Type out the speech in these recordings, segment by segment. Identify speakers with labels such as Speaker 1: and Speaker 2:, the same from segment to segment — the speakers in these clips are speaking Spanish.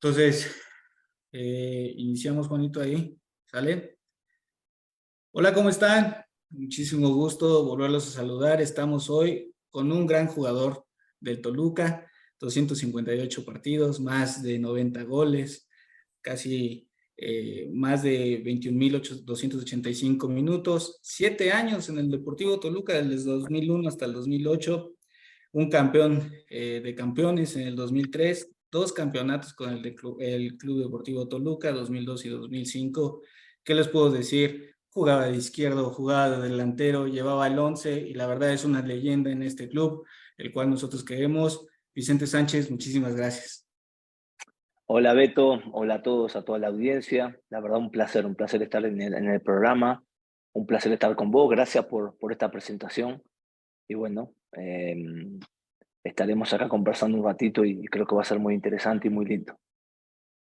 Speaker 1: Entonces, iniciamos, Juanito, ahí. ¿Sale? Hola, ¿cómo están? Muchísimo gusto volverlos a saludar. Estamos hoy con un gran jugador del Toluca, 258 partidos, más de 90 goles, casi más de 21.285 minutos, 7 años en el Deportivo Toluca, desde 2001 hasta el 2008, un campeón de campeones en el 2003, dos campeonatos con el Club Deportivo Toluca, 2002 y 2005. ¿Qué les puedo decir? Jugaba de izquierdo, jugaba de delantero, llevaba el 11 y la verdad es una leyenda en este club, el cual nosotros queremos. Vicente Sánchez, muchísimas gracias.
Speaker 2: Hola Beto, hola a todos, a toda la audiencia. La verdad, un placer estar en el programa, un placer estar con vos. Gracias por esta presentación. Y bueno, estaremos acá conversando un ratito y creo que va a ser muy interesante y muy lindo.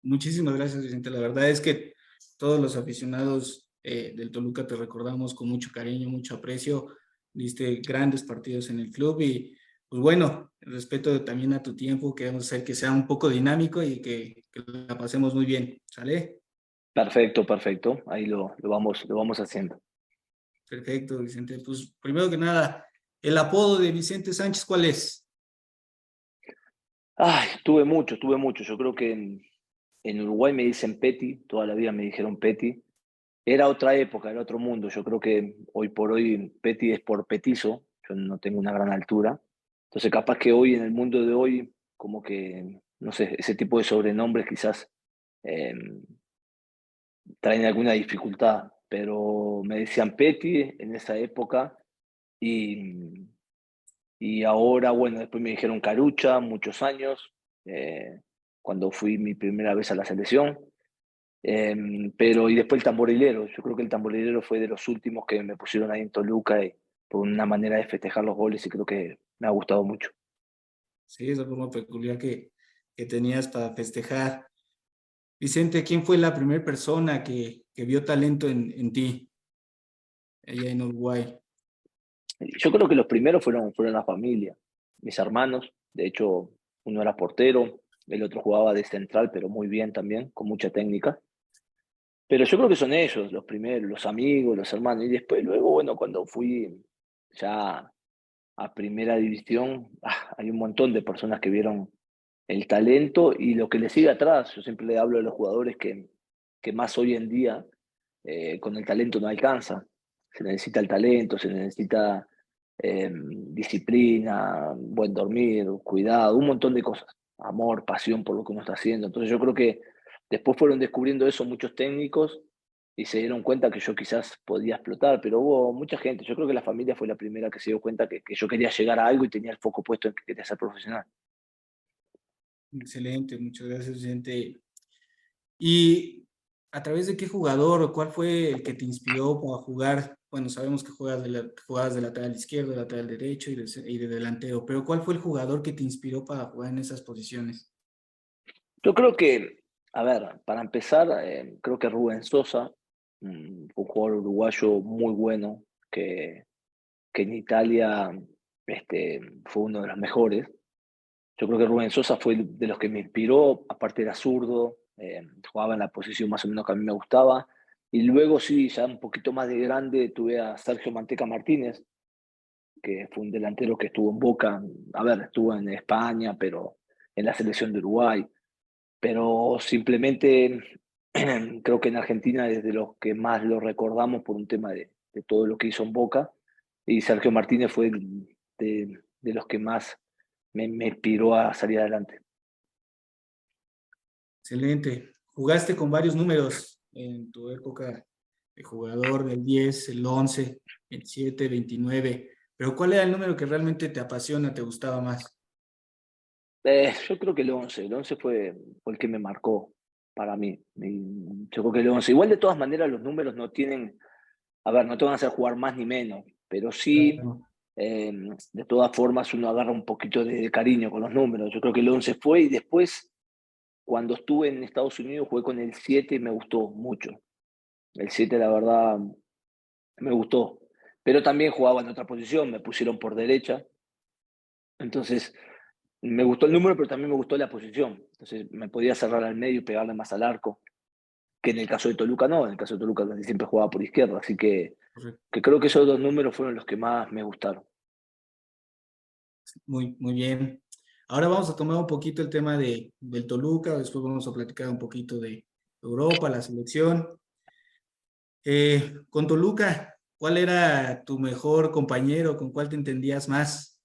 Speaker 1: Muchísimas gracias, Vicente. La verdad es que todos los aficionados del Toluca te recordamos con mucho cariño, mucho aprecio. Diste grandes partidos en el club y, pues bueno, respeto también a tu tiempo. Queremos hacer que sea un poco dinámico y que la pasemos muy bien. ¿Sale?
Speaker 2: Perfecto, perfecto. Ahí lo vamos haciendo.
Speaker 1: Perfecto, Vicente. Pues primero que nada, el apodo de Vicente Sánchez, ¿cuál es?
Speaker 2: Ay, tuve mucho. Yo creo que en Uruguay me dicen Peti, toda la vida me dijeron Peti. Era otra época, era otro mundo. Yo creo que hoy por hoy Petty es por petizo. Yo no tengo una gran altura. Entonces, capaz que hoy, en el mundo de hoy, como que, no sé, ese tipo de sobrenombres quizás eh, traen alguna dificultad. Pero me decían Petty en esa época y, y ahora, bueno, después me dijeron Carucha muchos años, eh, cuando fui mi primera vez a la selección. Pero, y después el tamborilero. Yo creo que el tamborilero fue de los últimos que me pusieron ahí en Toluca y por una manera de festejar los goles y creo que me ha gustado mucho.
Speaker 1: Sí, esa forma peculiar que tenías para festejar. Vicente, ¿quién fue la primera persona que vio talento en ti allá en Uruguay?
Speaker 2: Yo creo que los primeros fueron la familia, mis hermanos. De hecho, uno era portero, el otro jugaba de central, pero muy bien también, con mucha técnica. Pero yo creo que son ellos los primeros, los amigos, los hermanos. Y después, luego, bueno, cuando fui ya a primera división, hay un montón de personas que vieron el talento y lo que le sigue atrás. Yo siempre le hablo de los jugadores que más hoy en día con el talento no alcanza. Se necesita el talento, se necesita disciplina, buen dormir, cuidado, un montón de cosas. Amor, pasión por lo que uno está haciendo. Entonces yo creo que después fueron descubriendo eso muchos técnicos y se dieron cuenta que yo quizás podía explotar, pero hubo mucha gente. Yo creo que la familia fue la primera que se dio cuenta que yo quería llegar a algo y tenía el foco puesto en que quería ser profesional.
Speaker 1: Excelente, muchas gracias, Vicente. ¿Y a través de qué jugador o cuál fue el que te inspiró para jugar? Bueno, sabemos que jugabas de lateral izquierdo, de lateral derecho y de delantero, pero ¿cuál fue el jugador que te inspiró para jugar en esas posiciones?
Speaker 2: Yo creo que, a ver, para empezar, creo que Rubén Sosa, un jugador uruguayo muy bueno, que en Italia fue uno de los mejores. Yo creo que Rubén Sosa fue de los que me inspiró, aparte era zurdo, jugaba en la posición más o menos que a mí me gustaba. Y luego sí, ya un poquito más de grande, tuve a Sergio Manteca Martínez, que fue un delantero que estuvo en Boca, a ver, estuvo en España, pero en la selección de Uruguay. Pero simplemente creo que en Argentina es de los que más lo recordamos por un tema de todo lo que hizo en Boca. Y Sergio Martínez fue de los que más me inspiró a salir adelante.
Speaker 1: Excelente. Jugaste con varios números en tu época de jugador, del 10, el 11, 27, 29, pero ¿cuál era el número que realmente te apasiona, te gustaba más?
Speaker 2: Yo creo que el once fue el que me marcó para mí. Yo creo que el 11. Igual de todas maneras los números no tienen, a ver, no te van a hacer jugar más ni menos, pero sí,
Speaker 1: Claro.
Speaker 2: de todas formas uno agarra un poquito de cariño con los números. Yo creo que el 11 fue y después, cuando estuve en Estados Unidos, jugué con el 7 y me gustó mucho. El 7 la verdad, me gustó. Pero también jugaba en otra posición, me pusieron por derecha. Entonces, me gustó el número, pero también me gustó la posición. Entonces me podía cerrar al medio y pegarle más al arco, que en el caso de Toluca no, en el caso de Toluca casi siempre jugaba por izquierda, así
Speaker 1: Correcto.
Speaker 2: que creo que esos dos números fueron los que más me gustaron.
Speaker 1: Muy bien. Ahora vamos a tomar un poquito el tema del Toluca, después vamos a platicar un poquito de Europa, la selección. Con Toluca, ¿cuál era tu mejor compañero? ¿Con cuál te entendías más?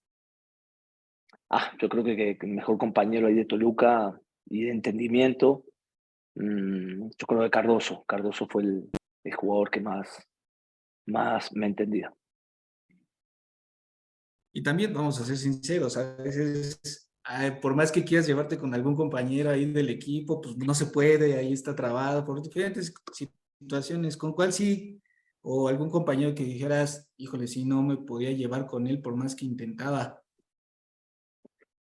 Speaker 2: Yo creo que el mejor compañero ahí de Toluca y de entendimiento, yo creo que Cardoso. Cardoso fue el jugador que más me entendía.
Speaker 1: Y también vamos a ser sinceros, a veces, por más que quieras llevarte con algún compañero ahí del equipo, pues no se puede, ahí está trabado por diferentes situaciones. ¿Con cuál sí? O algún compañero que dijeras, híjole, sí, no me podía llevar con él por más que intentaba.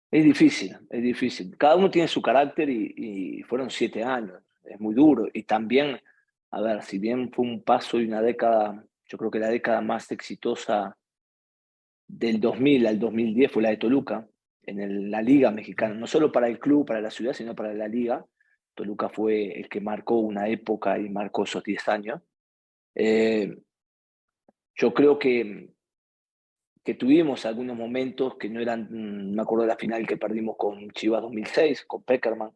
Speaker 2: Es difícil, es difícil. Cada uno tiene su carácter y fueron 7 años. Es muy duro. Y también, a ver, si bien fue un paso y una década, yo creo que la década más exitosa del 2000 al 2010 fue la de Toluca, en la Liga Mexicana, no solo para el club, para la ciudad, sino para la Liga. Toluca fue el que marcó una época y marcó esos 10 años. Eh, yo creo que tuvimos algunos momentos que no eran, me acuerdo de la final que perdimos con Chivas 2006, con Peckerman.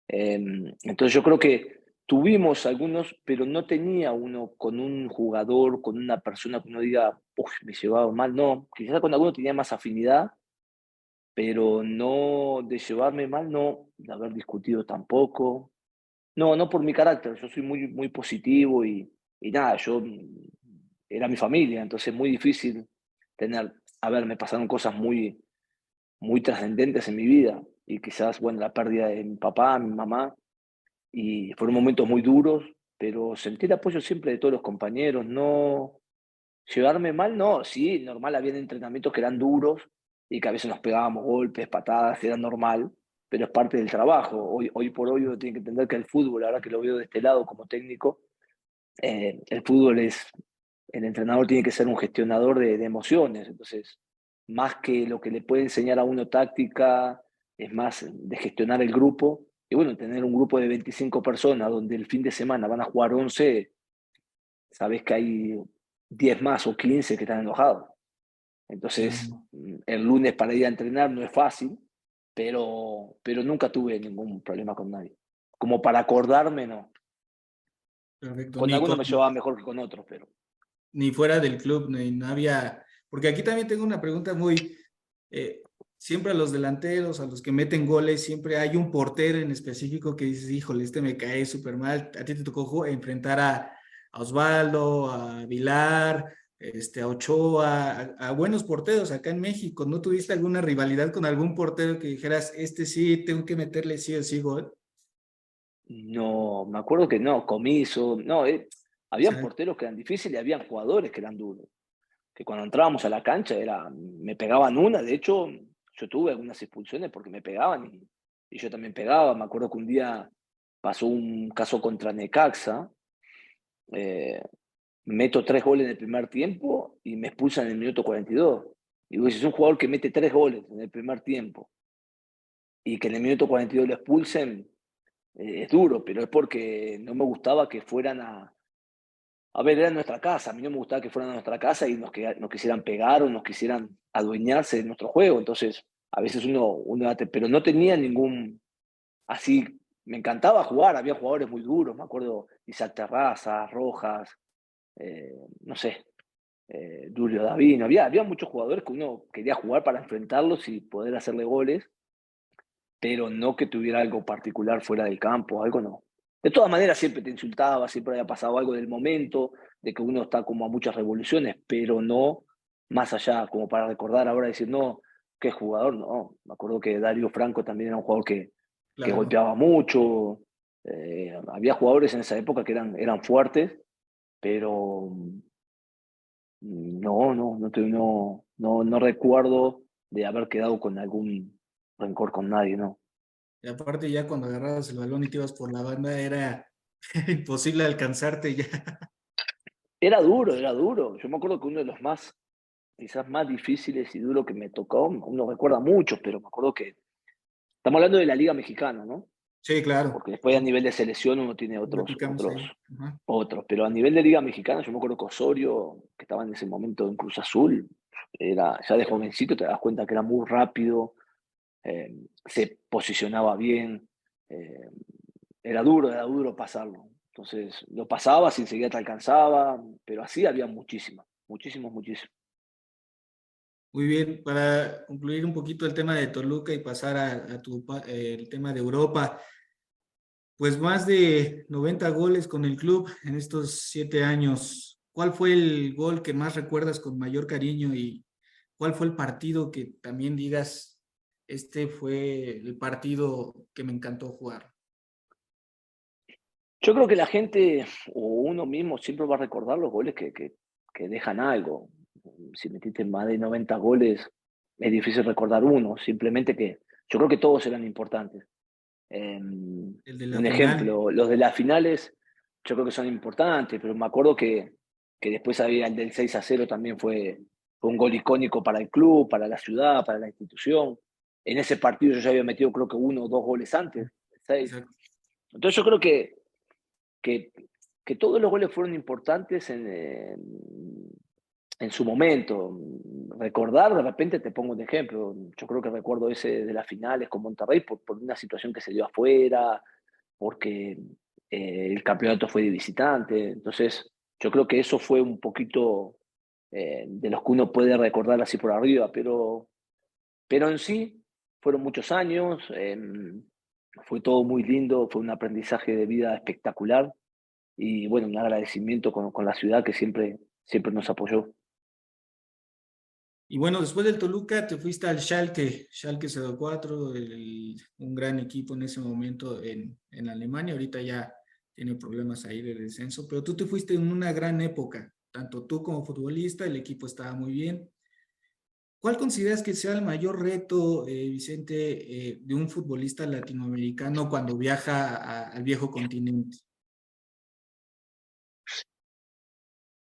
Speaker 2: Entonces yo creo que tuvimos algunos, pero no tenía uno con un jugador, con una persona que uno diga, uff, me llevaba mal, no. Quizás con alguno tenía más afinidad, pero no de llevarme mal, no, de haber discutido tampoco. No, no por mi carácter, yo soy muy positivo y nada, era mi familia, entonces muy difícil tener, a ver, me pasaron cosas muy trascendentes en mi vida y quizás, bueno, la pérdida de mi papá, mi mamá, y fueron momentos muy duros, pero sentí el apoyo siempre de todos los compañeros, no llevarme mal, no, sí, normal, había entrenamientos que eran duros y que a veces nos pegábamos golpes, patadas, era normal, pero es parte del trabajo. Hoy por hoy uno tiene que entender que el fútbol, ahora que lo veo de este lado como técnico, el fútbol el entrenador tiene que ser un gestionador de emociones, entonces, más que lo que le puede enseñar a uno táctica, es más de gestionar el grupo. Y bueno, tener un grupo de 25 personas donde el fin de semana van a jugar 11, sabes que hay 10 más o 15 que están enojados. Entonces,
Speaker 1: Claro,
Speaker 2: el lunes para ir a entrenar no es fácil, pero nunca tuve ningún problema con nadie. Como para acordarme, no.
Speaker 1: perfecto.
Speaker 2: Con algunos me llevaba mejor que con otros, pero
Speaker 1: Ni fuera del club, ni no había, porque aquí también tengo una pregunta muy, eh, siempre a los delanteros, a los que meten goles, siempre hay un portero en específico que dices, híjole, este me cae súper mal. A ti te tocó enfrentar a Osvaldo, a Vilar, a Ochoa, a buenos porteros acá en México. ¿No tuviste alguna rivalidad con algún portero que dijeras, este sí, tengo que meterle sí o sí gol?
Speaker 2: no, me acuerdo que no, Comiso, no,
Speaker 1: O
Speaker 2: habían
Speaker 1: sea,
Speaker 2: porteros que eran difíciles y habían jugadores que eran duros. Que cuando entrábamos a la cancha me pegaban una, de hecho, yo tuve algunas expulsiones porque me pegaban y yo también pegaba. Me acuerdo que un día pasó un caso contra Necaxa, eh, meto 3 goles en el primer tiempo y me expulsan en el minuto 42. Y vos decís, un jugador que mete 3 goles en el primer tiempo y que en el minuto 42 lo expulsen, es duro, pero es porque no me gustaba que fueran a ver, era nuestra casa, a mí no me gustaba que fueran a nuestra casa y nos quisieran pegar o nos quisieran adueñarse de nuestro juego, entonces a veces pero no tenía ningún, así, me encantaba jugar, había jugadores muy duros, me acuerdo Isaac Terraza, Rojas, no sé, Julio Davino, había muchos jugadores que uno quería jugar para enfrentarlos y poder hacerle goles, pero no que tuviera algo particular fuera del campo, algo no. De todas maneras, siempre te insultaba, siempre había pasado algo del momento, de que uno está como a muchas revoluciones, pero no más allá, como para recordar ahora, decir, no, qué jugador, no. Me acuerdo que Dario Franco también era un jugador que
Speaker 1: claro.
Speaker 2: golpeaba mucho. Había jugadores en esa época que eran fuertes, pero no recuerdo de haber quedado con algún rencor con nadie, ¿no?
Speaker 1: Y aparte ya cuando agarrabas el balón y te ibas por la banda era imposible alcanzarte ya.
Speaker 2: Era duro, era duro. Yo me acuerdo que uno de los más quizás más difíciles y duros que me tocó. Uno recuerda muchos, pero me acuerdo que estamos hablando de la Liga Mexicana, ¿no?
Speaker 1: Sí, claro.
Speaker 2: Porque después a nivel de selección uno tiene
Speaker 1: Platicamos ahí. Ajá.
Speaker 2: pero a nivel de Liga Mexicana, yo me acuerdo que Osorio, que estaba en ese momento en Cruz Azul, era, ya de jovencito te das cuenta que era muy rápido, se posicionaba bien, eh, era duro pasarlo. Entonces lo pasabas y enseguida te alcanzaba, pero así había muchísimas, muchísimos, muchísimos.
Speaker 1: Muy bien, para concluir un poquito el tema de Toluca y pasar el tema de Europa, pues más de 90 goles con el club en estos 7 años. ¿Cuál fue el gol que más recuerdas con mayor cariño y cuál fue el partido que también digas, este fue el partido que me encantó jugar?
Speaker 2: Yo creo que la gente o uno mismo siempre va a recordar los goles que dejan algo. Si metiste más de 90 goles, es difícil recordar uno, simplemente que yo creo que todos eran importantes.
Speaker 1: El de la
Speaker 2: Un
Speaker 1: final.
Speaker 2: ejemplo, los de las finales, yo creo que son importantes, pero me acuerdo que después había el del 6-0 también fue un gol icónico para el club, para la ciudad, para la institución. En ese partido yo ya había metido creo que uno o dos goles antes, 6.
Speaker 1: Exacto.
Speaker 2: Entonces yo creo que, que todos los goles fueron importantes en su momento. Recordar, de repente te pongo un ejemplo, yo creo que recuerdo ese de las finales con Monterrey por una situación que se dio afuera, porque el campeonato fue de visitante, entonces yo creo que eso fue un poquito de los que uno puede recordar así por arriba, pero en sí fueron muchos años, fue todo muy lindo, fue un aprendizaje de vida espectacular y bueno, un agradecimiento con la ciudad que siempre nos apoyó.
Speaker 1: Y bueno, después del Toluca te fuiste al Schalke 04, un gran equipo en ese momento en Alemania. Ahorita ya tiene problemas ahí de descenso, pero tú te fuiste en una gran época, tanto tú como futbolista, el equipo estaba muy bien. ¿Cuál consideras que sea el mayor reto, Vicente, de un futbolista latinoamericano cuando viaja al viejo continente?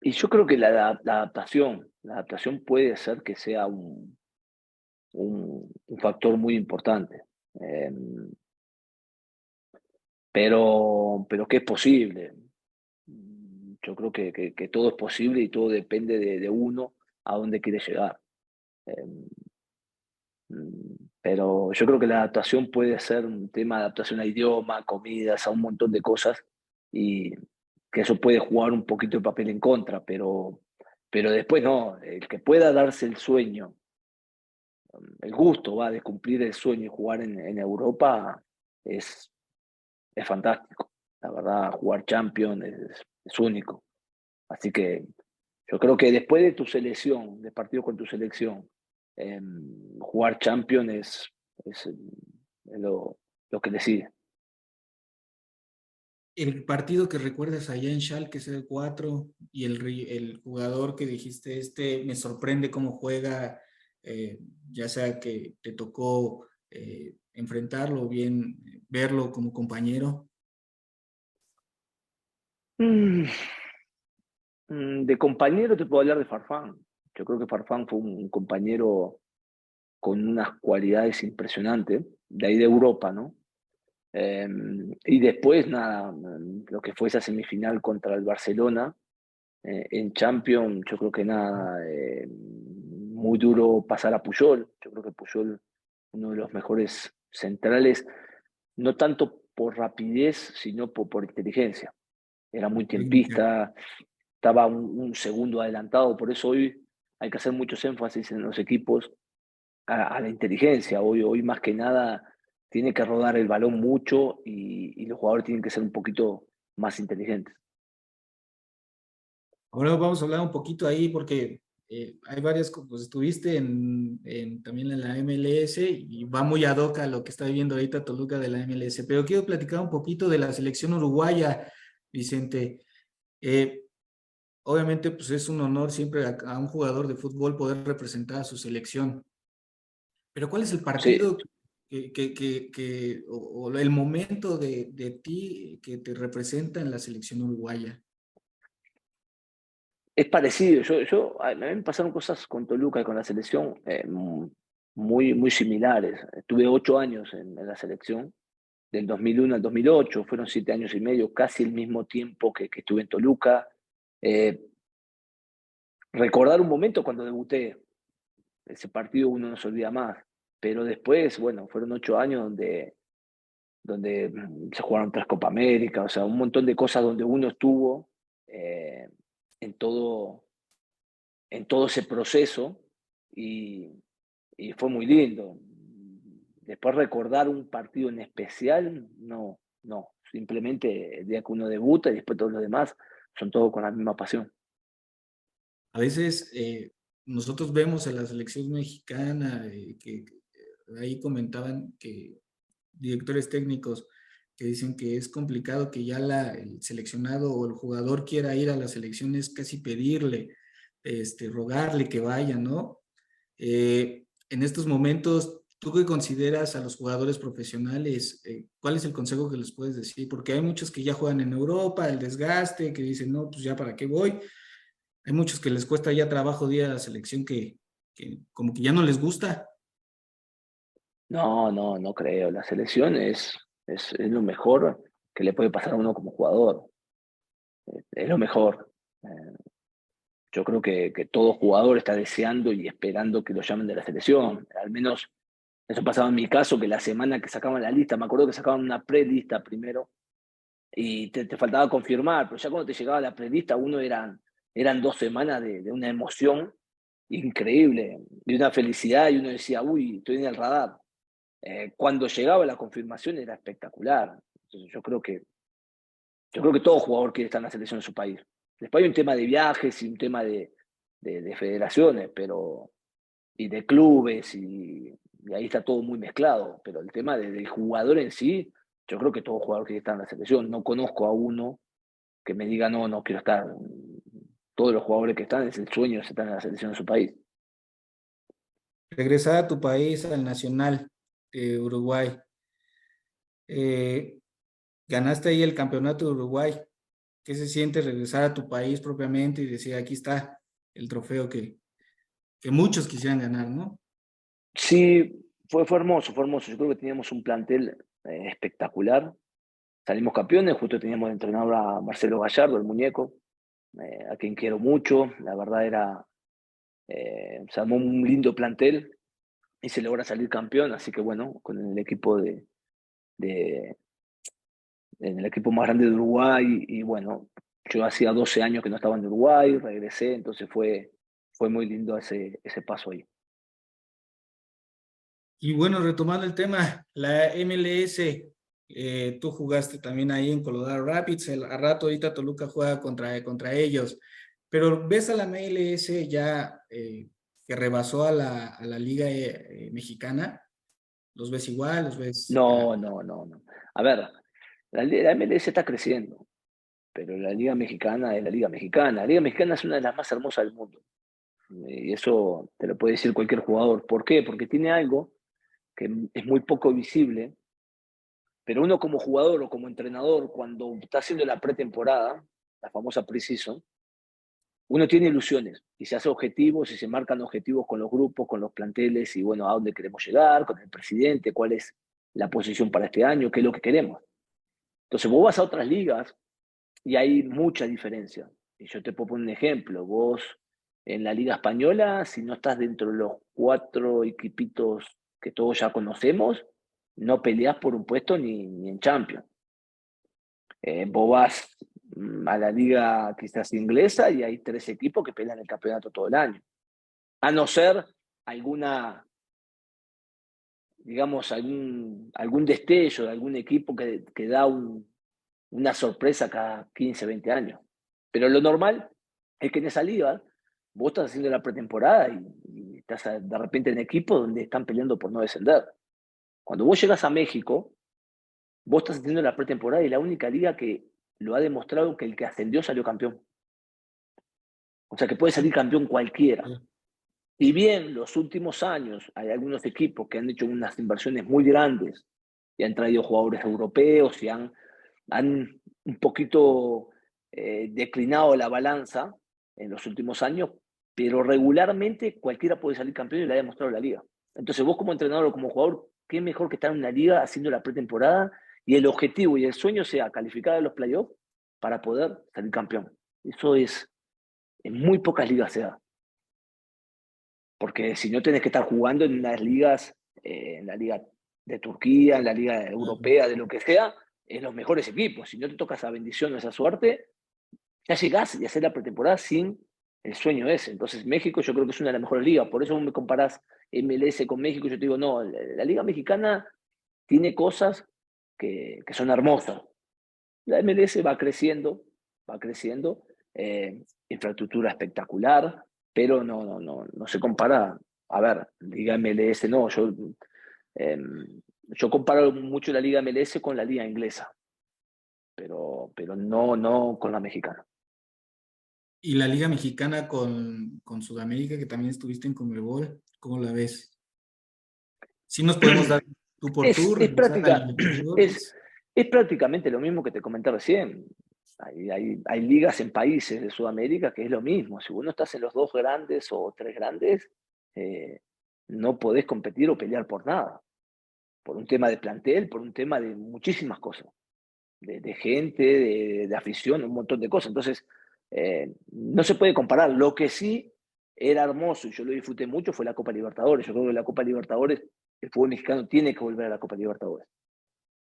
Speaker 2: Y yo creo que la adaptación puede ser que sea un factor muy importante. Eh, pero que es posible. Yo creo que todo es posible y todo depende de uno a dónde quiere llegar. Eh, pero yo creo que la adaptación puede ser un tema de adaptación a idioma, comidas, a un montón de cosas y que eso puede jugar un poquito de papel en contra, pero después no, el que pueda darse el sueño, el gusto va de cumplir el sueño y jugar en Europa es, es fantástico. La verdad, jugar Champions es único. Así que yo creo que después de tu selección, de partido con tu selección, eh, jugar Champions es lo que decide.
Speaker 1: El partido que recuerdas allá en Schalke 04 y el jugador que dijiste, este me sorprende cómo juega, ya sea que te tocó enfrentarlo o bien verlo como compañero.
Speaker 2: Mm, de compañero te puedo hablar de Farfán. Yo creo que Farfán fue un compañero con unas cualidades impresionantes, de ahí de Europa, ¿no? Eh, y después, nada, lo que fue esa semifinal contra el Barcelona, en Champions, yo creo que nada, muy duro pasar a Puyol. Yo creo que Puyol, uno de los mejores centrales, no tanto por rapidez, sino por inteligencia. Era muy
Speaker 1: Técnica.
Speaker 2: tiempista, estaba un segundo adelantado, por eso hoy hay que hacer muchos énfasis en los equipos a la inteligencia. Hoy más que nada tiene que rodar el balón mucho y los jugadores tienen que ser un poquito más inteligentes.
Speaker 1: Ahora vamos a hablar un poquito ahí porque hay varias, pues estuviste también en la MLS y va muy ad hoc a lo que está viviendo ahorita Toluca de la MLS, pero quiero platicar un poquito de la selección uruguaya, Vicente. Eh, Obviamente, pues es un honor siempre a un jugador de fútbol poder representar a su selección. Pero ¿cuál es el
Speaker 2: Sí,
Speaker 1: partido o el momento de ti que te representa en la selección uruguaya?
Speaker 2: Es parecido. A mí me pasaron cosas con Toluca y con la selección muy similares. Estuve 8 años en la selección, del 2001 al 2008, fueron 7 años y medio, casi el mismo tiempo que estuve en Toluca. Eh, Recordar un momento cuando debuté, ese partido uno no se olvida más, pero después, bueno, fueron 8 años donde se jugaron 3 Copa América, o sea, un montón de cosas donde uno estuvo eh, en en todo ese proceso y, y fue muy lindo. Después recordar un partido en especial, no, simplemente el día que uno debuta y después todos los demás son todos con la misma pasión.
Speaker 1: A veces nosotros vemos a la selección mexicana ahí comentaban que directores técnicos que dicen que es complicado que ya el seleccionado o el jugador quiera ir a la selección, es casi pedirle, rogarle que vaya, ¿no? En estos momentos, ¿tú qué consideras a los jugadores profesionales? ¿Cuál es el consejo que les puedes decir? Porque hay muchos que ya juegan en Europa, el desgaste, que dicen, no, pues ya para qué voy. Hay muchos que les cuesta ya trabajo ir a la selección que como que ya no les gusta.
Speaker 2: No creo. La selección es lo mejor que le puede pasar a uno como jugador. Es lo mejor. Eh, yo creo que todo jugador está deseando y esperando que lo llamen de la selección. Al menos eso pasaba en mi caso, que la semana que sacaban la lista, me acuerdo que sacaban una prelista primero y te faltaba confirmar, pero ya cuando te llegaba la prelista, eran 2 semanas de una emoción increíble, de una felicidad, y uno decía, uy, estoy en el radar. Cuando llegaba la confirmación era espectacular. Entonces yo creo que todo jugador quiere estar en la selección de su país. Después hay un tema de viajes y un tema de federaciones, y de clubes, y ahí está todo muy mezclado. Pero el tema del jugador en sí, yo creo que todo jugador quiere estar en la selección. No conozco a uno que me diga, no quiero estar. Todos los jugadores que están, es el sueño de estar en la selección de su país.
Speaker 1: Regresar a tu país, al Nacional de Uruguay. Eh, Ganaste ahí el campeonato de Uruguay. ¿Qué se siente regresar a tu país propiamente y decir, aquí está el trofeo que muchos quisieran ganar, ¿no?
Speaker 2: Sí, fue hermoso, fue hermoso. Yo creo que teníamos un plantel espectacular. Salimos campeones, justo teníamos de entrenador a Marcelo Gallardo, el muñeco, a quien quiero mucho. La verdad se armó un lindo plantel y se logra salir campeón, así que bueno, con el equipo de en el equipo más grande de Uruguay, y bueno, yo hacía 12 años que no estaba en Uruguay, regresé, entonces fue muy lindo ese paso ahí.
Speaker 1: Y bueno, retomando el tema, la MLS, tú jugaste también ahí en Colorado Rapids, a rato ahorita Toluca juega contra ellos, pero ves a la MLS ya que rebasó a la Liga Mexicana, ¿los ves igual? ¿Los ves ya?
Speaker 2: No. A ver, la MLS está creciendo, pero la Liga Mexicana es la Liga Mexicana. La Liga Mexicana es una de las más hermosas del mundo. Y eso te lo puede decir cualquier jugador. ¿Por qué? Porque tiene algo que es muy poco visible, pero uno como jugador o como entrenador, cuando está haciendo la pretemporada, la famosa pre-season, uno tiene ilusiones y se hace objetivos y se marcan objetivos con los grupos, con los planteles, y bueno, a dónde queremos llegar, con el presidente, cuál es la posición para este año, qué es lo que queremos. Entonces vos vas a otras ligas y hay mucha diferencia. Y yo te puedo poner un ejemplo. Vos en la Liga Española, si no estás dentro de los 4 equipitos que todos ya conocemos, no peleás por un puesto ni en Champions. Vos vas a la liga quizás inglesa y hay 3 equipos que pelean el campeonato todo el año. A no ser alguna, digamos, algún destello de algún equipo que da una sorpresa cada 15, 20 años. Pero lo normal es que en esa liga vos estás haciendo la pretemporada y estás de repente en equipos donde están peleando por no descender. Cuando vos llegas a México, vos estás haciendo la pretemporada y la única liga que lo ha demostrado que el que ascendió salió campeón. O sea que puede salir campeón cualquiera. Y bien, los últimos años hay algunos equipos que han hecho unas inversiones muy grandes y han traído jugadores europeos y han un poquito declinado la balanza, en los últimos años, pero regularmente cualquiera puede salir campeón y lo ha demostrado la liga. Entonces vos como entrenador o como jugador, qué mejor que estar en una liga haciendo la pretemporada y el objetivo y el sueño sea calificar a los playoffs para poder salir campeón. Eso en muy pocas ligas se da. Porque si no tenés que estar jugando en las ligas, en la liga de Turquía, en la liga europea, de lo que sea, en los mejores equipos. Si no te toca esa bendición o esa suerte, ya llegás y hacer la pretemporada sin el sueño ese. Entonces México yo creo que es una de las mejores ligas. Por eso vos me comparás MLS con México. Yo te digo, no, la liga mexicana tiene cosas que son hermosas. La MLS va creciendo, infraestructura espectacular, pero no se compara. A ver, Liga MLS no, eh, yo comparo mucho la Liga MLS con la Liga inglesa, pero no con la mexicana.
Speaker 1: Y la Liga Mexicana con Sudamérica, que también estuviste en Conmebol, ¿cómo la ves? Sí nos podemos dar tú por
Speaker 2: Es,
Speaker 1: tú,
Speaker 2: es,
Speaker 1: regresar a
Speaker 2: práctica, es,
Speaker 1: Libertadores.
Speaker 2: es prácticamente lo mismo que te comenté recién. Hay ligas en países de Sudamérica que es lo mismo. Si vos no estás en los dos grandes o tres grandes, eh, no podés competir o pelear por nada. Por un tema de plantel, por un tema de muchísimas cosas. De gente, de afición, un montón de cosas. Entonces, no se puede comparar. Lo que sí era hermoso y yo lo disfruté mucho fue la Copa Libertadores. Yo creo que la Copa Libertadores, el fútbol mexicano tiene que volver a la Copa Libertadores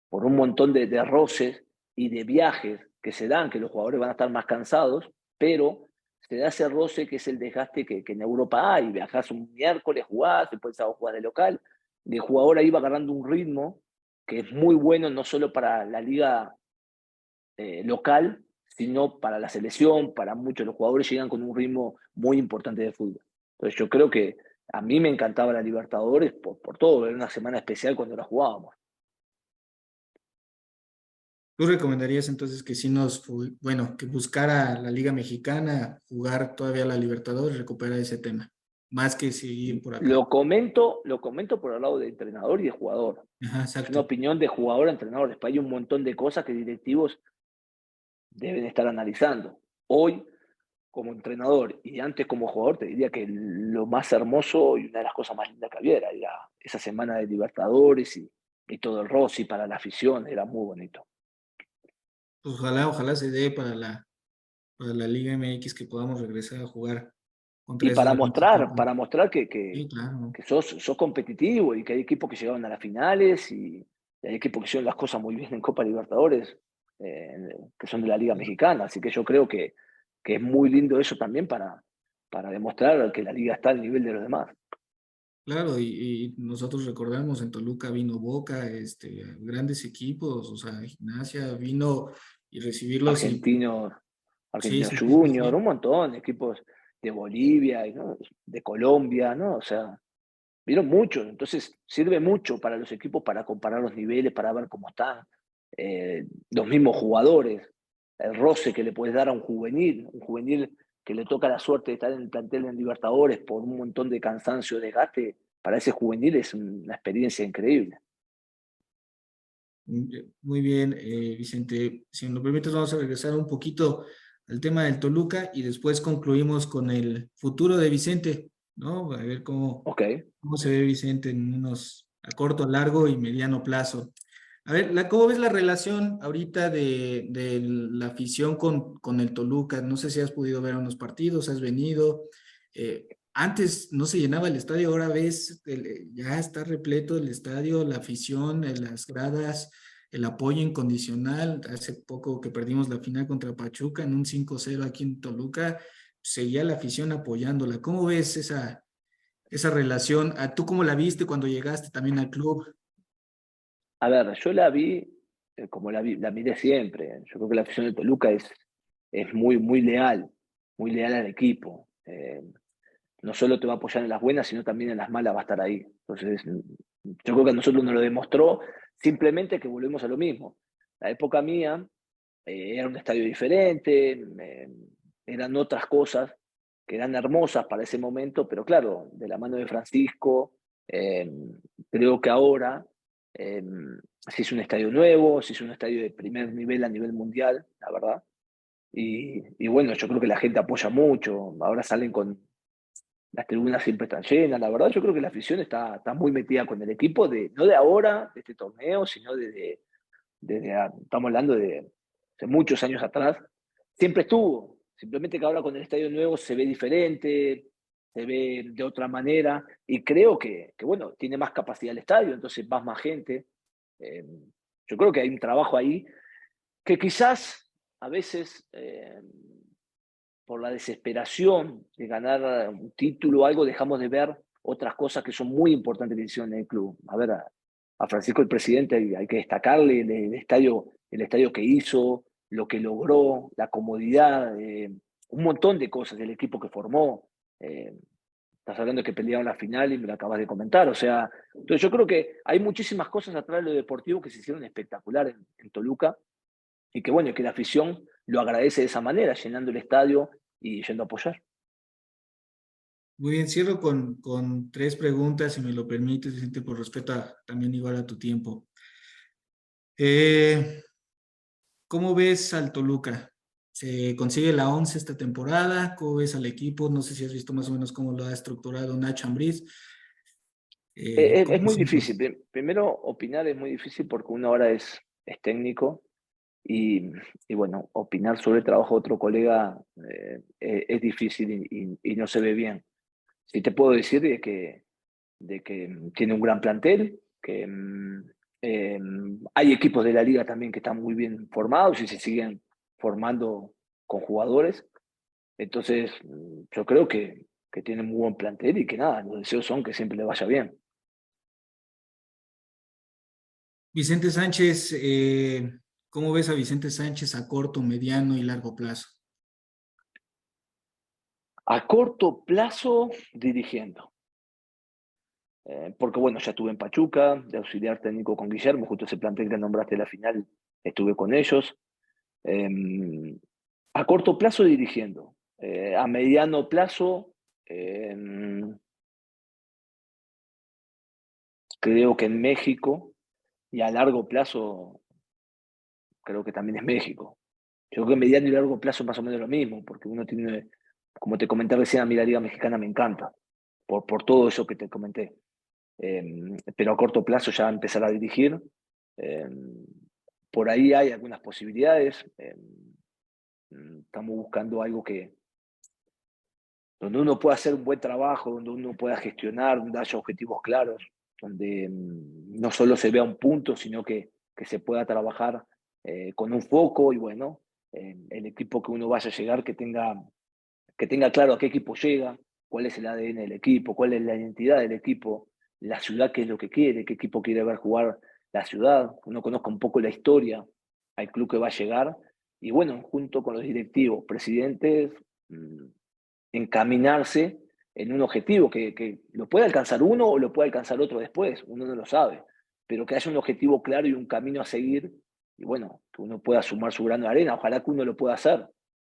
Speaker 2: por un montón de roces y de viajes que se dan, que los jugadores van a estar más cansados, pero se da ese roce que es el desgaste que en Europa hay. Viajás un miércoles, jugás, después el sábado jugás de local. El jugador ahí va agarrando un ritmo que es muy bueno no solo para la liga local, sino para la selección, para muchos. Los jugadores llegan con un ritmo muy importante de fútbol. Entonces yo creo que a mí me encantaba la Libertadores por todo, era una semana especial cuando la jugábamos.
Speaker 1: ¿Tú recomendarías entonces que sí bueno, que buscara la Liga Mexicana, jugar todavía la Libertadores, recuperar ese tema, más que seguir por acá?
Speaker 2: Lo comento por el lado de entrenador y de jugador.
Speaker 1: Ajá,
Speaker 2: Es una
Speaker 1: exacto.
Speaker 2: opinión de jugador a entrenador. Después hay un montón de cosas que directivos deben estar analizando. Hoy, como entrenador y antes como jugador, te diría que lo más hermoso y una de las cosas más lindas que había era esa semana de Libertadores y todo el Rossi para la afición, era muy bonito.
Speaker 1: Ojalá se dé para la Liga MX que podamos regresar a jugar
Speaker 2: Y
Speaker 1: contra esos grandes equipos.
Speaker 2: para mostrar
Speaker 1: Sí, claro.
Speaker 2: que sos competitivo y que hay equipos que llegaron a las finales y hay equipos que hicieron las cosas muy bien en Copa Libertadores, que son de la Liga Mexicana. Así que yo creo que es muy lindo eso también para demostrar que la liga está al nivel de los demás.
Speaker 1: Claro, y nosotros recordamos en Toluca vino Boca, grandes equipos, o sea, Gimnasia vino y recibirlos y
Speaker 2: Argentinos,
Speaker 1: sí,
Speaker 2: Argentinos
Speaker 1: sí, sí, sí,
Speaker 2: Junior,
Speaker 1: sí.
Speaker 2: un montón, equipos de Bolivia, ¿no? De Colombia, ¿no? O sea, vieron mucho, entonces sirve mucho para los equipos para comparar los niveles, para ver cómo están los mismos jugadores, el roce que le puedes dar a un juvenil que le toca la suerte de estar en el plantel en Libertadores por un montón de cansancio, desgaste, para ese juvenil es una experiencia increíble.
Speaker 1: Muy bien, Vicente. Si me lo permites, vamos a regresar un poquito al tema del Toluca y después concluimos con el futuro de Vicente, ¿no? A ver
Speaker 2: Ok,
Speaker 1: cómo se ve Vicente en a corto, largo y mediano plazo. A ver, ¿cómo ves la relación ahorita de la afición con el Toluca? No sé si has podido ver unos partidos, has venido. Antes no se llenaba el estadio, ahora ves, ya está repleto el estadio, la afición, las gradas, el apoyo incondicional. Hace poco que perdimos la final contra Pachuca en un 5-0 aquí en Toluca, seguía la afición apoyándola. ¿Cómo ves esa relación? ¿Tú cómo la viste cuando llegaste también al club?
Speaker 2: a ver, yo la vi como la miré siempre. Yo creo que la afición de Toluca es muy leal al equipo. No solo te va a apoyar en las buenas, sino también en las malas va a estar ahí. Entonces, yo creo que a nosotros nos lo demostró, simplemente que volvemos a lo mismo. La época mía era un estadio diferente, eran otras cosas que eran hermosas para ese momento, pero claro, de la mano de Francisco, eh, creo que ahora eh, se hizo un estadio nuevo, se hizo un estadio de primer nivel a nivel mundial, la verdad. y bueno, yo creo que la gente apoya mucho, ahora salen con, las tribunas siempre están llenas, la verdad yo creo que la afición está muy metida con el equipo, no de ahora, de este torneo, sino estamos hablando de muchos años atrás, siempre estuvo, simplemente que ahora con el estadio nuevo se ve diferente, se ve de otra manera, y creo que bueno, tiene más capacidad el estadio, entonces va más gente. Eh, yo creo que hay un trabajo ahí que quizás a veces por la desesperación de ganar un título o algo, dejamos de ver otras cosas que son muy importantes que hicieron en el club. A ver, a Francisco el presidente hay que destacarle el estadio que hizo, lo que logró, la comodidad, un montón de cosas del equipo que formó. Eh, Estás hablando de que pelearon la final y me lo acabas de comentar. O sea, entonces yo creo que hay muchísimas cosas atrás de lo deportivo que se hicieron espectacular en Toluca y que bueno, que la afición lo agradece de esa manera, llenando el estadio y yendo a apoyar.
Speaker 1: Muy bien, cierro con tres preguntas, si me lo permites, Vicente, por respeto también igual a tu tiempo. Eh, ¿Cómo ves al Toluca? ¿Se consigue la 11 esta temporada? ¿Cómo ves al equipo? No sé si has visto más o menos cómo lo ha estructurado Nacho Ambriz. ¿Cómo
Speaker 2: Es
Speaker 1: lo
Speaker 2: muy difícil.
Speaker 1: sientes?
Speaker 2: Primero, opinar es muy difícil porque uno ahora es técnico y, y bueno, opinar sobre el trabajo de otro colega es difícil y no se ve bien. Sí te puedo decir de que tiene un gran plantel, que hay equipos de la liga también que están muy bien formados y se siguen formando con jugadores. Entonces, yo creo que tiene muy buen plantel y que nada, los deseos son que siempre le vaya bien.
Speaker 1: Vicente Sánchez, ¿cómo ves a Vicente Sánchez a corto, mediano y largo plazo?
Speaker 2: A corto plazo, dirigiendo. Porque bueno, ya estuve en Pachuca, de auxiliar técnico con Guillermo, justo ese plantel que nombraste en la final, estuve con ellos. Eh, a corto plazo, dirigiendo. A mediano plazo, eh, creo que en México. Y a largo plazo, creo que también es México. Yo creo que mediano y largo plazo es más o menos lo mismo, porque uno tiene, como te comenté recién, a mí la Liga Mexicana me encanta, por todo eso que te comenté. Pero a corto plazo ya empezar a dirigir. Eh, por ahí hay algunas posibilidades. Estamos buscando algo donde uno pueda hacer un buen trabajo, donde uno pueda gestionar, donde haya objetivos claros, donde no solo se vea un punto, sino que se pueda trabajar con un foco y bueno, el equipo que uno vaya a llegar que tenga claro a qué equipo llega, cuál es el ADN del equipo, cuál es la identidad del equipo, la ciudad qué es lo que quiere, qué equipo quiere ver jugar la ciudad, uno conozca un poco la historia al club que va a llegar y bueno, junto con los directivos, presidentes, mm, encaminarse en un objetivo que lo puede alcanzar uno o lo puede alcanzar otro después, uno no lo sabe, pero que haya un objetivo claro y un camino a seguir y bueno, que uno pueda sumar su grano de arena, ojalá que uno lo pueda hacer,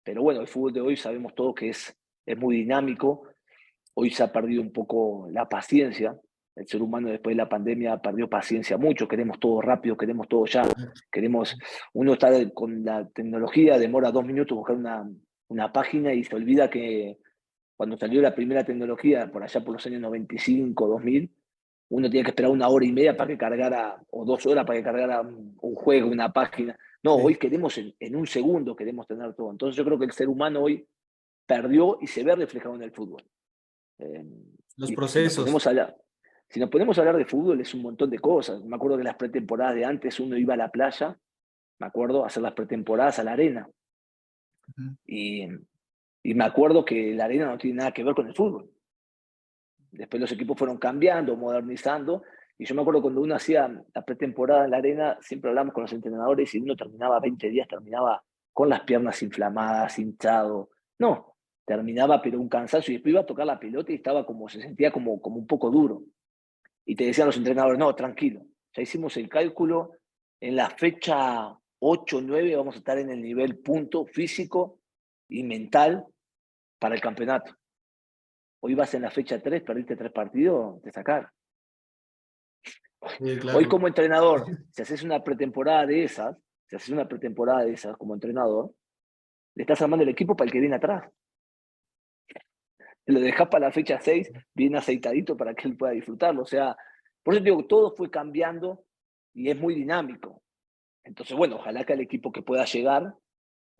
Speaker 2: pero bueno, el fútbol de hoy sabemos todos que es muy dinámico, hoy se ha perdido un poco la paciencia, el ser humano después de la pandemia perdió paciencia mucho, queremos todo rápido, queremos todo ya, queremos, uno está con la tecnología, demora 2 minutos buscar una página y se olvida que cuando salió la primera tecnología, por allá por los años 95, 2000, uno tenía que esperar 1 hora y media para que cargara, o 2 horas para que cargara un juego, una página. No, hoy
Speaker 1: Sí,
Speaker 2: queremos en un segundo, queremos tener todo. Entonces yo creo que el ser humano hoy perdió y se ve reflejado en el fútbol. Eh,
Speaker 1: los
Speaker 2: y si nos ponemos
Speaker 1: procesos.
Speaker 2: a hablar, si nos ponemos a hablar de fútbol es un montón de cosas. Me acuerdo que las pretemporadas de antes uno iba a la playa, me acuerdo, a hacer las pretemporadas a la arena.
Speaker 1: Ujú.
Speaker 2: Y, y me acuerdo que la arena no tiene nada que ver con el fútbol. Después los equipos fueron cambiando, modernizando. Y yo me acuerdo cuando uno hacía la pretemporada en la arena, siempre hablamos con los entrenadores y uno terminaba 20 días, terminaba con las piernas inflamadas, hinchado. No, terminaba pero un cansancio y después iba a tocar la pelota y estaba como, se sentía como un poco duro. Y te decían los entrenadores, no, tranquilo, ya hicimos el cálculo, en la fecha 8 9 vamos a estar en el nivel punto físico y mental para el campeonato. Hoy vas en la fecha 3 perdiste 3 partidos, te sacar.
Speaker 1: Sí,
Speaker 2: Hoy
Speaker 1: claro.
Speaker 2: como entrenador, si haces una pretemporada de esas como entrenador, Le estás armando el equipo para el que viene atrás. Lo dejás para la fecha 6 bien aceitadito para que él pueda disfrutarlo. O sea, por eso digo, todo fue cambiando y es muy dinámico. Entonces, bueno, ojalá que al equipo que pueda llegar,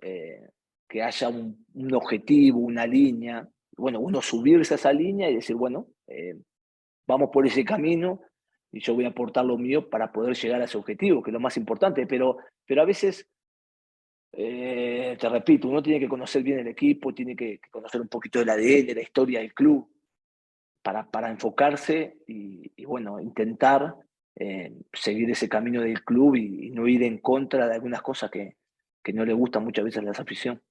Speaker 2: eh, que haya un objetivo, una línea, bueno, uno subirse a esa línea y decir, bueno, vamos por ese camino y yo voy a aportar lo mío para poder llegar a ese objetivo, que es lo más importante, pero a veces, te repito, uno tiene que conocer bien el equipo, tiene que conocer un poquito del ADN, la historia del club, para enfocarse y bueno, intentar seguir ese camino del club y no ir en contra de algunas cosas que no le gustan muchas veces a la afición.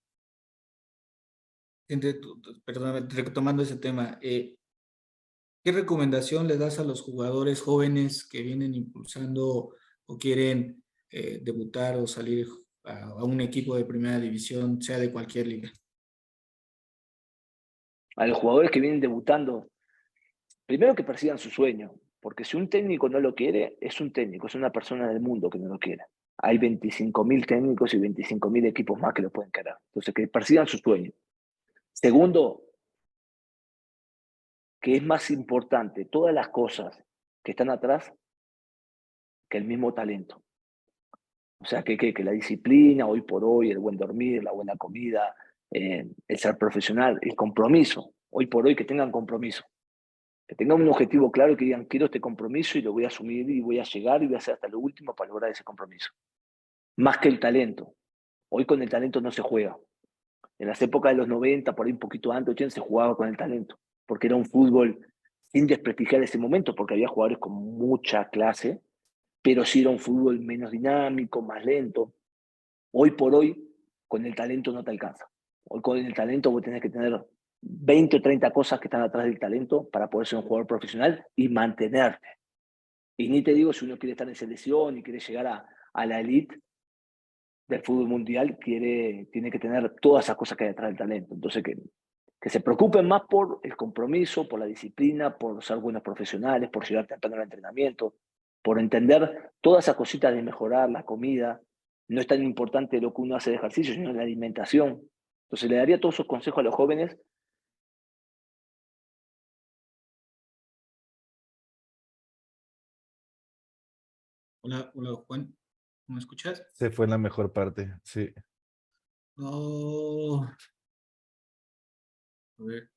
Speaker 1: Perdóname, retomando ese tema, ¿qué recomendación le das a los jugadores jóvenes que vienen impulsando o quieren debutar o salir a un equipo de primera división, sea de cualquier liga?
Speaker 2: A los jugadores que vienen debutando, primero que persigan su sueño, porque si un técnico no lo quiere, es un técnico, es una persona del mundo que no lo quiere. Hay 25.000 técnicos y 25.000 equipos más que lo pueden querer. Entonces, que persigan su sueño. Segundo, que es más importante todas las cosas que están atrás que el mismo talento. O sea, que la disciplina, hoy por hoy, el buen dormir, la buena comida, el ser profesional, el compromiso. Hoy por hoy que tengan compromiso. Que tengan un objetivo claro y que digan, quiero este compromiso y lo voy a asumir y voy a llegar y voy a hacer hasta lo último para lograr ese compromiso. Más que el talento. Hoy con el talento no se juega. En las épocas de los 90, por ahí un poquito antes, 80, se jugaba con el talento. Porque era un fútbol sin desprestigiar ese momento, porque había jugadores con mucha clase, pero sí era un fútbol menos dinámico, más lento. Hoy por hoy, con el talento no te alcanza. Hoy con el talento vos tenés que tener 20 o 30 cosas que están atrás del talento para poder ser un jugador profesional y mantenerte. Y ni te digo si uno quiere estar en selección y quiere llegar a la elite del fútbol mundial, tiene que tener todas esas cosas que hay detrás del talento. Entonces, que se preocupen más por el compromiso, por la disciplina, por ser buenos profesionales, por llegar temprano al entrenamiento, por entender todas esas cositas de mejorar la comida. No es tan importante lo que uno hace de ejercicio, sino la alimentación. Entonces, le daría todos esos consejos a los jóvenes.
Speaker 1: Hola, hola Juan, ¿me escuchas?
Speaker 3: Se fue en la mejor parte, sí.
Speaker 1: No. A ver.